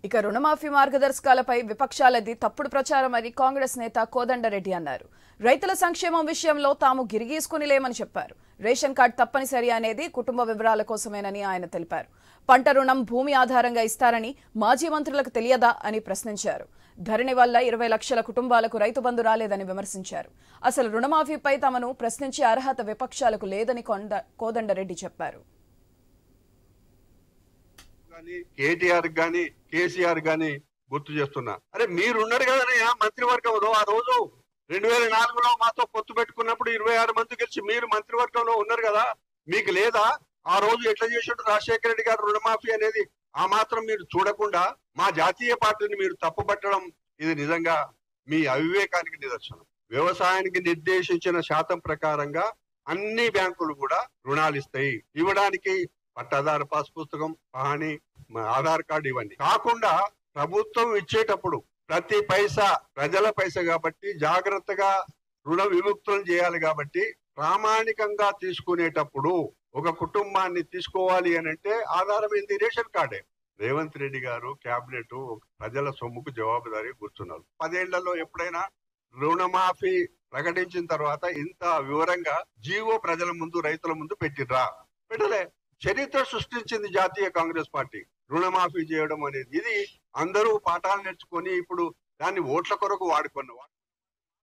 ఇక రుణమాఫీ మార్గదర్శకాలపై విపక్షాలది తప్పుడు ప్రచారమని కాంగ్రెస్ నేత కోదండరెడ్డి అన్నారు. రైతుల సంక్షేమం విషయంలో తాము గిరిగీసుకుని లేమని చెప్పారు. రేషన్ కార్డు తప్పనిసరి అనేది కుటుంబ వివరాల కోసమేనని ఆయన తెలిపారు. పంట రుణం భూమి ఆధారంగా ఇస్తారని మాజీ మంత్రులకు తెలియదా అని ప్రశ్నించారు. ధరణి వల్ల 20 లక్షల కుటుంబాలకు రైతు బంధు రాలేదని విమర్శించారు. అసలు రుణమాఫీపై తమను ప్రశ్నించే అర్హత విపక్షాలకు లేదని కోదండరెడ్డి చెప్పారు. కేటీఆర్ గాని కేసీఆర్ గాని గుర్తు చేస్తున్నా, అరే మీరున్నారు కదా మంత్రివర్గంలో. ఆ రోజు 2004లో మాతో పొత్తు పెట్టుకున్నప్పుడు 26 మంది గెలిచి మీరు మంత్రివర్గంలో ఉన్నారు కదా, మీకు లేదా? ఆ రోజు ఎట్లా చేసాడు రాజశేఖర రెడ్డి గారు రుణమాఫీ అనేది? ఆ మాత్రం మీరు చూడకుండా మా జాతీయ పార్టీని మీరు తప్పుపట్టడం ఇది నిజంగా మీ అవివేకానికి నిదర్శనం. వ్యవసాయానికి నిర్దేశించిన శాతం ప్రకారంగా అన్ని బ్యాంకులు కూడా రుణాలు ఇస్తాయి. ఇవ్వడానికి పట్టాదారు పాస్ పుస్తకం, పహాణి, ఆధార్ కార్డు ఇవన్నీ కాకుండా ప్రభుత్వం ఇచ్చేటప్పుడు ప్రతి పైసా ప్రజల పైసా కాబట్టి జాగ్రత్తగా రుణ విముక్తులు చేయాలి. కాబట్టి ప్రామాణికంగా తీసుకునేటప్పుడు ఒక కుటుంబాన్ని తీసుకోవాలి అని అంటే ఆధారం ఏంది? రేషన్ కార్డే. రేవంత్ రెడ్డి గారు క్యాబినెట్ ప్రజల సొమ్ముకు జవాబుదారీ కూర్చున్నారు. 10 ఏళ్లలో ఎప్పుడైనా రుణమాఫీ ప్రకటించిన తర్వాత ఇంత వివరంగా జీవో ప్రజల ముందు రైతుల ముందు పెట్టిర్రా? పెట్టలే. చరిత్ర సృష్టించింది జాతీయ కాంగ్రెస్ పార్టీ రుణమాఫీ చేయడం అనేది. ఇది అందరూ పాఠాలు నేర్చుకొని ఇప్పుడు దాన్ని ఓట్ల కొరకు వాడుకున్నారు.